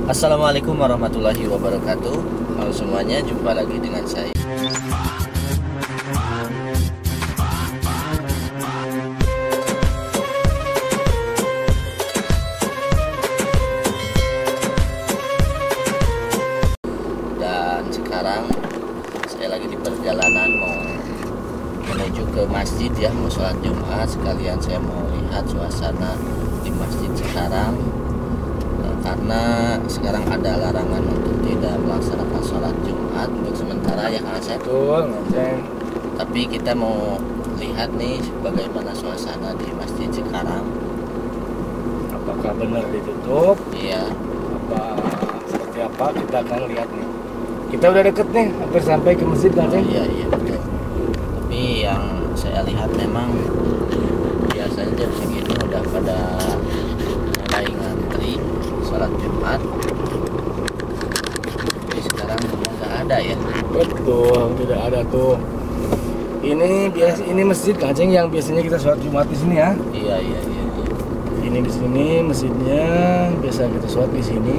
Assalamualaikum warahmatullahi wabarakatuh. Halo semuanya, jumpa lagi dengan saya. Dan sekarang saya lagi di perjalanan mau menuju ke masjid ya, mau sholat Jumat. Sekalian saya mau lihat suasana di masjid sekarang. Karena sekarang ada larangan untuk tidak melaksanakan sholat Jumat untuk sementara ya Kang Asep. Betul, Tapi kita mau lihat nih bagaimana suasana di masjid sekarang. apakah benar ditutup? Iya. Seperti apa? Kita akan lihat nih. Kita udah deket nih, hampir sampai ke masjid kan, Ceng? Iya betul. Tapi yang saya lihat memang biasanya jam segini udah pada mulai ngantri sholat Jumat. Tapi sekarang nggak ada ya. Betul, tidak ada tuh. Ini masjid kan, Ceng, yang biasanya kita sholat Jumat di sini ya. Iya. Ini di sini masjidnya, biasa kita sholat di sini.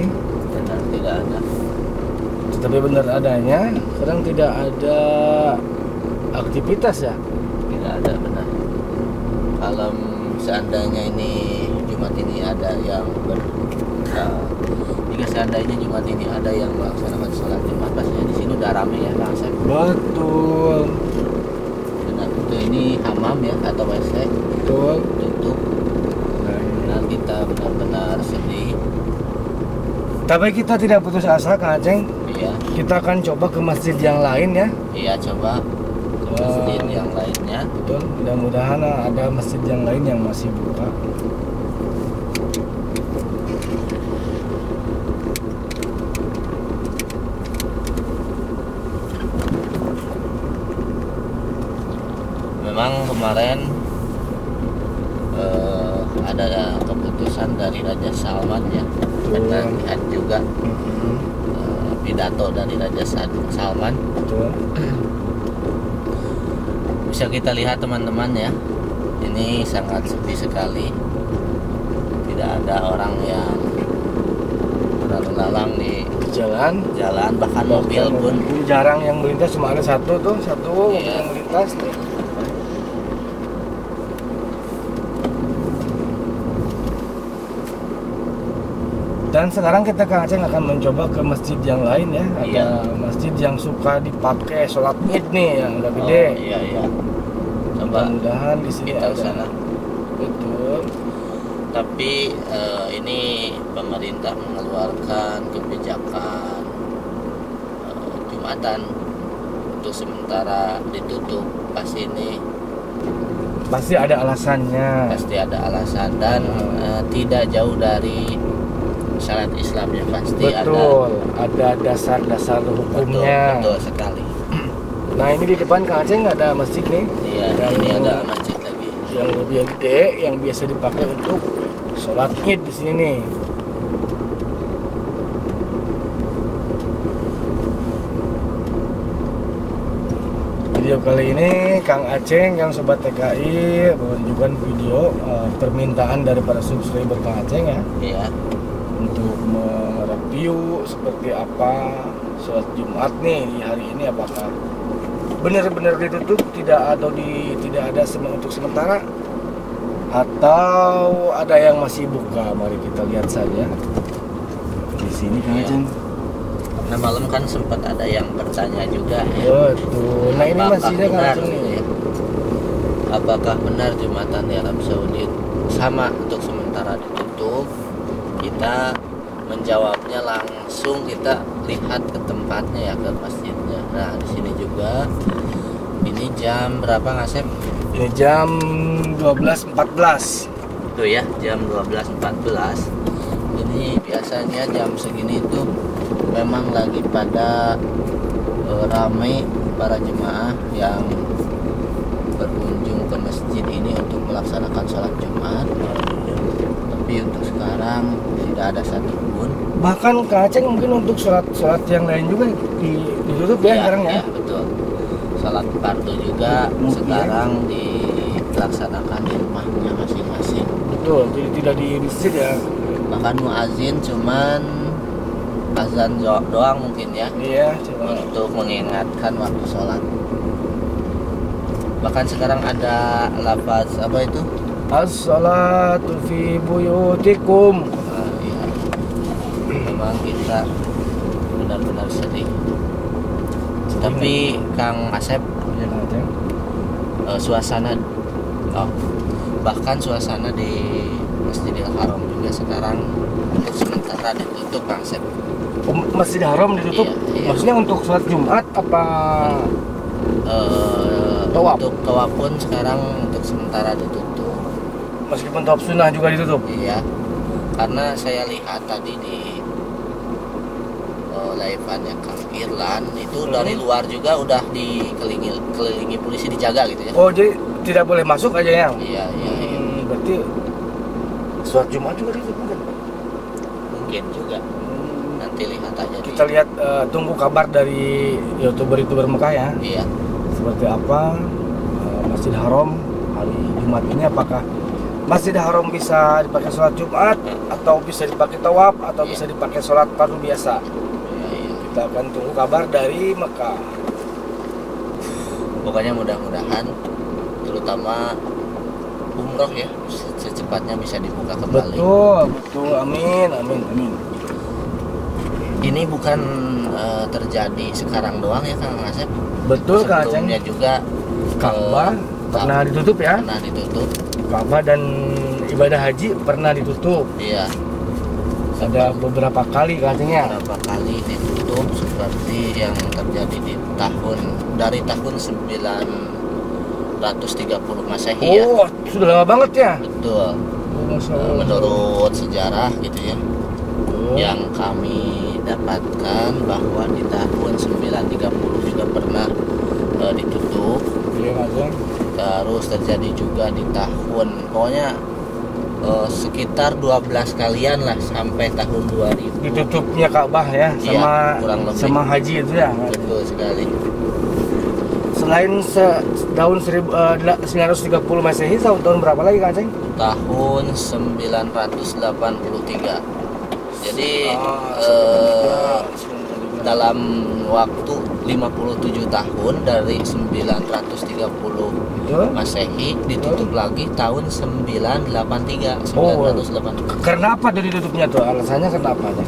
Benar tidak ada. Tetapi benar adanya, sekarang tidak ada aktivitas ya. Tidak ada, benar. Kalau seandainya ini Jumat ini ada yang jika seandainya Jumat ini ada yang melaksanakan sholat Jumat, pastinya di sini udah rame ya Kang Asep. Betul. Benar, itu ini hamam ya atau WC Betul. tutup. Benar, kita benar-benar sedih. Tapi kita tidak putus asa, Kang Aceng. Iya, Kita akan coba ke masjid yang lain ya. iya coba ke masjid yang lainnya. Betul. Mudah-mudahan ada masjid yang lain yang masih buka. Memang kemarin ada keputusan dari Raja Salman ya. Kita lihat juga pidato dari Raja Salman. Betul. Bisa kita lihat teman-teman ya, ini sangat sepi sekali. Tidak ada orang yang berlalu lalang di Jalan. bahkan mobil pun. Jarang yang melintas, cuma ada satu Iya. yang melintas nih. Dan sekarang kita Kang Aceng akan mencoba ke masjid yang lain ya. Ada Iya. masjid yang suka dipakai sholat id nih, yang udah gede. Iya. Coba Mudah-mudahan di sini kita ada. sana. Betul. Tapi ini pemerintah mengeluarkan kebijakan Jumatan untuk sementara ditutup. Pasti ini Pasti ada alasannya. pasti ada alasan dan tidak jauh dari syariat Islam ya, pasti Betul. Ada dasar-dasar ada. hukumnya. Betul sekali. Nah ini di depan Kang Aceng ada masjid nih. Iya, ini ada masjid lagi. Yang lebih gede, yang biasa dipakai untuk sholat id di sini nih. Video kali ini Kang Aceng yang sobat TKI menunjukkan video permintaan dari para subscriber Kang Aceng ya, Iya. untuk mereview seperti apa sholat Jumat nih di hari ini, apakah benar-benar ditutup, tidak ada untuk sementara, atau ada yang masih buka. Mari kita lihat saja di sini Kang Iya. Aceng. Nah malam kan sempat ada yang bertanya juga ya. Betul. Nah ini Apakah masjidnya Kang benar, Aceng nih. ya? Apakah benar Jumatan di Arab Saudi sama untuk sementara ditutup? Kita menjawabnya langsung, kita lihat ke tempatnya ya, ke masjidnya. Nah di sini juga. Ini jam berapa Ngasep? Ini jam 12.14. Tuh ya, jam 12.14. Ini biasanya jam segini tuh memang lagi pada ramai para jemaah yang berkunjung ke masjid ini untuk melaksanakan sholat Jumat. Tapi untuk sekarang tidak ada satupun. Bahkan Kang Aceng mungkin untuk sholat yang lain juga ditutup ya sekarang ya. Ya betul. Sholat fardu juga Mungkin. sekarang dilaksanakan di rumahnya masing-masing. Betul, tidak di masjid ya. Bahkan muazin cuman azan doang mungkin ya, Iya, cuma untuk mengingatkan waktu sholat. Bahkan sekarang ada lafaz apa itu? as-salatu fi buyutikum. Iya. Memang kita benar-benar sedih. Tapi Kang Asep, Ya, Kang Aceng. suasana, bahkan suasana di Masjidil Haram juga sekarang untuk sementara ditutup, Kang Asep. Masjid Haram ditutup. Iya, iya. Maksudnya untuk sholat Jumat apa? Tawaf. Untuk tawaf pun sekarang untuk sementara ditutup. Meskipun tawaf sunnah juga ditutup. Iya, karena saya lihat tadi di live-annya Kang Irlan itu dari luar juga udah dikelilingi polisi, dijaga gitu ya. Oh, jadi tidak boleh masuk aja ya? Iya, iya, iya. Berarti sholat Jumat juga ditutup mungkin. Mungkin juga. Nanti lihat aja. Kita lihat, tunggu kabar dari youtuber Mekah ya. Iya. Seperti apa Masjid Haram hari Jumat ini, apakah Masjid Haram bisa dipakai sholat Jumat atau bisa dipakai tawaf atau Iya. bisa dipakai sholat fardu biasa. Iya, iya. Kita akan tunggu kabar dari Mekah. Pokoknya mudah-mudahan terutama umroh ya secepatnya bisa dibuka kembali. Betul, amin. Ini bukan terjadi sekarang doang ya Kang Asep. Betul, Kang Aceng. Sebelumnya juga Ka'bah pernah ditutup ya. Pernah ditutup. Ka'bah dan ibadah haji pernah ditutup. Iya. Ada beberapa kali katanya. Beberapa kali ditutup seperti yang terjadi dari tahun 930 Masehi ya. Oh, sudah lama banget ya. Betul. Masya Allah. Menurut sejarah gitu ya. Oh. Yang kami dapatkan bahwa di tahun 930 juga pernah ditutup. Iya, Kang Aceng. Terus terjadi juga di tahun, pokoknya sekitar 12 kalian lah sampai tahun 2000. Ditutupnya Ka'bah ya Iya, sama kurang lebih. sama haji itu ya. Betul sekali. Selain tahun 930 Masehi, tahun berapa lagi Kang Aceng? Tahun 983. Jadi dalam waktu 57 tahun dari 930 Betul. Masehi ditutup lagi tahun 983. Oh. 983. Karena apa dari tutupnya tuh? Alasannya kenapa aja?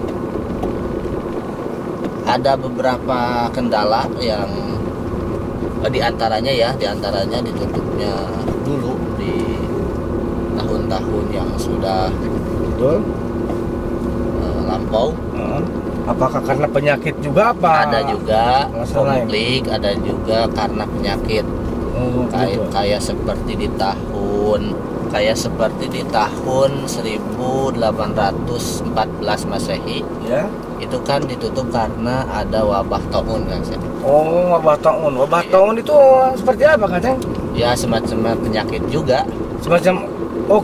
Ada beberapa kendala yang diantaranya ditutupnya dulu di tahun-tahun yang sudah Betul. lampau. Apakah karena penyakit juga apa? Ada juga alasan lain? konflik, ada juga karena penyakit. Oh, gitu. Kayak seperti di tahun 1814 Masehi Ya. itu kan ditutup karena ada wabah taun kan. Oh, wabah taun. Wabah Iya. taun itu seperti apa Kang Aceng? Ya semacam penyakit juga. Semacam,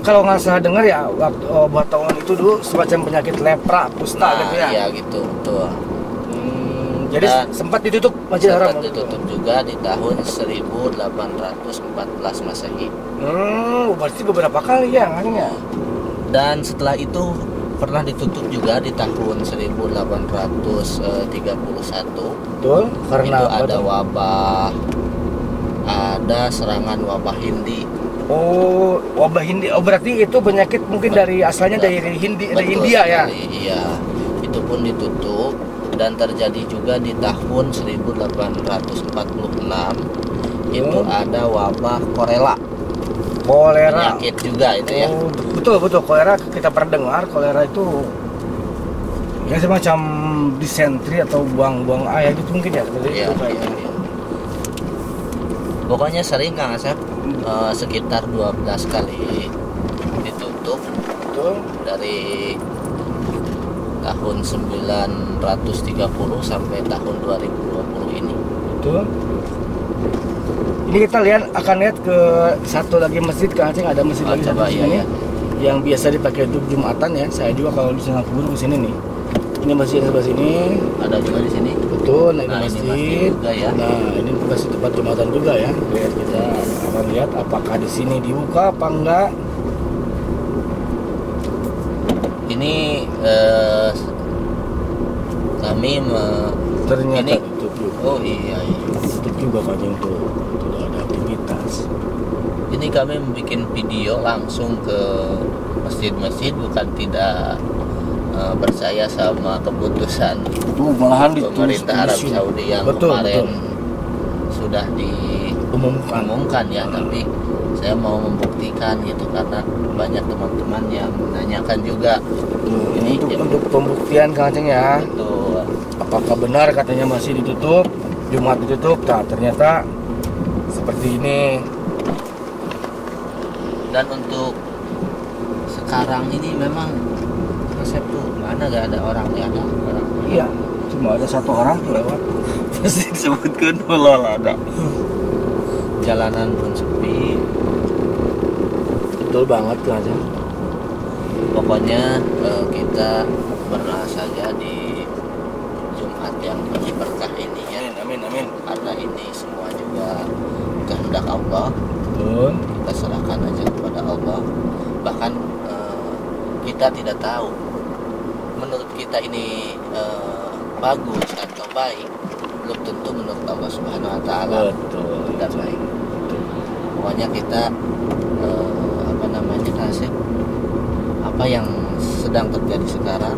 kalau nggak salah dengar ya, waktu wabah taun itu dulu semacam penyakit lepra, kusta gitu ya. Iya gitu, betul. Jadi Dan sempat ditutup Masjid Haram. Sempat ditutup juga di tahun 1814 Masehi. Berarti beberapa kali ya kayaknya. Dan setelah itu pernah ditutup juga di tahun 1831. Betul, karena Itu apa ada tuh? ada serangan wabah Hindi. Oh, wabah Hindi. Oh, berarti itu penyakit mungkin dari asalnya dari Hindi, dari Betul India ya. sekali, iya. Itu pun ditutup dan terjadi juga di tahun 1846. Itu ada wabah kolera. Kolera. Penyakit juga itu ya. Oh, betul kolera kita pernah dengar. Kolera itu ya semacam disentri atau buang-buang air itu mungkin ya. Seperti Iya, itu kayaknya. iya. Pokoknya sering Kang Asep, sekitar 12 kali ditutup Betul. dari tahun 930 sampai tahun 2020 ini. Betul. Ini kita akan lihat ke satu lagi masjid Kang Aceng, ada masjid lagi Coba satu ya, sini ya. yang biasa dipakai untuk Jumatan ya. Saya juga kalau di sana kubur ke sini nih. Ini masjid sebelah sini. Ada juga di sini. Betul, nah ini Nah, ini masjid. masjid juga ya. Nah, ini masjid tempat Jumatan juga ya. Lihat, kita akan lihat apakah di sini dibuka apa enggak. Ini kami ternyata ini tutup juga. oh iya, Tutup juga Kanjeng tuh, tidak ada aktivitas. ini kami membuat video langsung ke masjid-masjid, bukan tidak percaya sama keputusan Malahan ditulis pemerintah Arab Saudi yang kemarin sudah diumumkan ya, tapi saya mau membuktikan gitu karena banyak teman-teman yang menanyakan juga. Ini untuk pembuktian Kanjeng ya. Betul. Apakah benar katanya masih ditutup, Jumat ditutup? Nah, ternyata seperti ini. Dan untuk sekarang ini memang resep tuh mana gak ada orangnya, ada orang. Iya, cuma ada satu orang tuh lewat. Pasti disebutkan ulol ada. Jalanan pun sepi. Betul banget Kanjeng. Pokoknya kita berdoa saja di Jumat yang penuh berkah ini ya. Amin, amin. Karena ini semua juga kehendak Allah. Betul. Kita serahkan aja kepada Allah. Bahkan kita tidak tahu menurut kita ini bagus atau baik, belum tentu menurut Allah Subhanahu Wa Taala tidak baik. Pokoknya kita apa yang sedang terjadi sekarang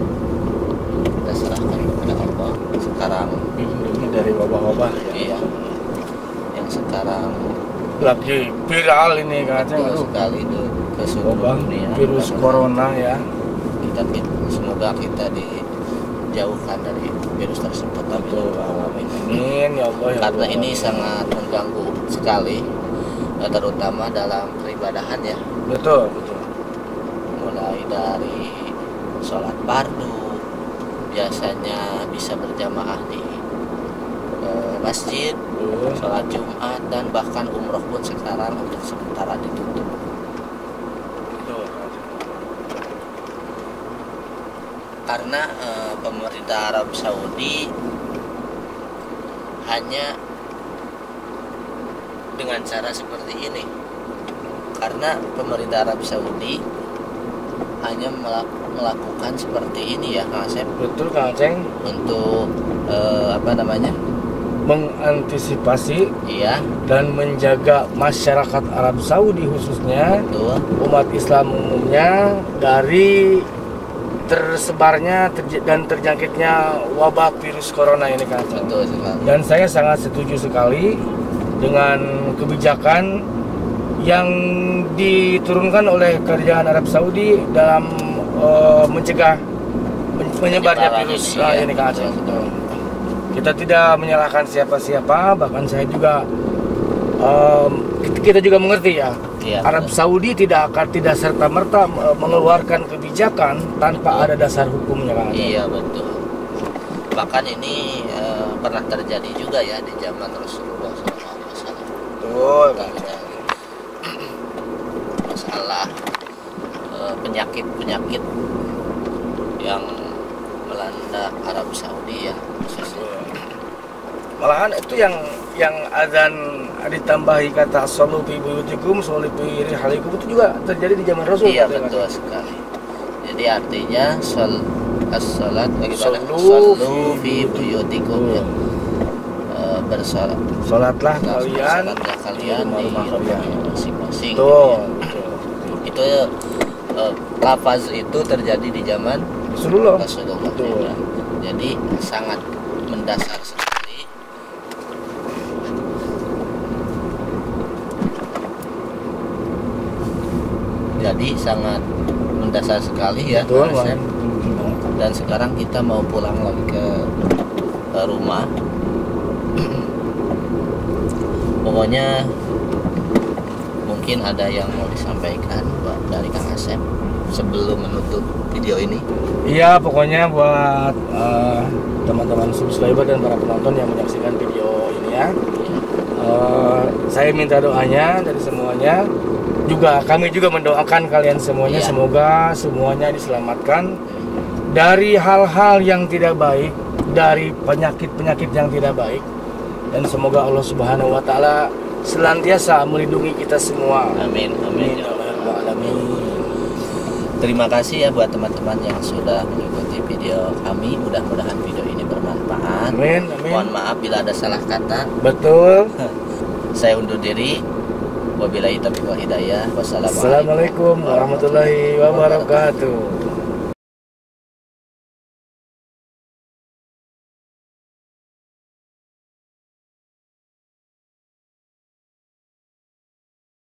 kita serahkan kepada Allah. Sekarang ini dari wabah-wabah ya. Iya, yang sekarang lagi viral ini Kanjeng. Sekali itu ke seluruh Wabah dunia, virus corona ya. Semoga kita dijauhkan dari virus tersebut. Amin ya Allah ya. Karena ini sangat mengganggu sekali, terutama dalam peribadahan ya. Betul. Mulai dari sholat fardu, biasanya bisa berjamaah di masjid, sholat Jumat, dan bahkan umroh pun sekarang untuk sementara ditutup. Karena pemerintah Arab Saudi hanya dengan cara seperti ini. Karena pemerintah Arab Saudi hanya melakukan seperti ini ya Kang Asep. Betul Kanjeng. Untuk mengantisipasi iya, dan menjaga masyarakat Arab Saudi khususnya, betul, umat Islam umumnya dari tersebarnya dan terjangkitnya wabah virus corona ini Kanjeng. betul sekali. Dan saya sangat setuju sekali dengan kebijakan yang diturunkan oleh kerajaan Arab Saudi dalam mencegah menyebarnya virus ini Kanjeng. Kita tidak menyalahkan siapa-siapa, bahkan saya juga kita juga mengerti ya. Iya, Arab Saudi tidak serta-merta mengeluarkan kebijakan tanpa ada dasar hukumnya kan. Iya betul. Bahkan ini pernah terjadi juga ya di zaman Rasulullah SAW. Betul. Masalah penyakit yang melanda Arab Saudi ya khususnya. Malahan itu yang azan ditambahi kata sallu fi buyutikum sallu fi rihalikum itu juga terjadi di zaman Rasul. Iya betul sekali. Jadi artinya as-salat sallu fi buyutikum ya. Salatlah kalian di rumah masing-masing. Betul. Itu lafaz itu terjadi di zaman Rasulullah. Juga. Jadi sangat mendasar sekali. Jadi sangat mendasar sekali ya. Betul, dan sekarang kita mau pulang lagi ke rumah. Pokoknya mungkin ada yang mau disampaikan dari Kang Asep sebelum menutup video ini. Iya, pokoknya buat teman-teman subscriber dan para penonton yang menyaksikan video ini ya, saya minta doanya dari semuanya. Kami juga mendoakan kalian semuanya, iya. Semoga semuanya diselamatkan dari hal-hal yang tidak baik, dari penyakit-penyakit yang tidak baik, dan semoga Allah Subhanahu Wa Taala senantiasa melindungi kita semua. Amin, amin. Amin. Terima kasih ya buat teman-teman yang sudah mengikuti video kami. Mudah-mudahan video ini bermanfaat. bermanfaat. Amin, amin. Mohon maaf bila ada salah kata. Betul. Saya undur diri. Wabillahi taufiq wal hidayah. Wassalamualaikum Assalamualaikum warahmatullahi wabarakatuh.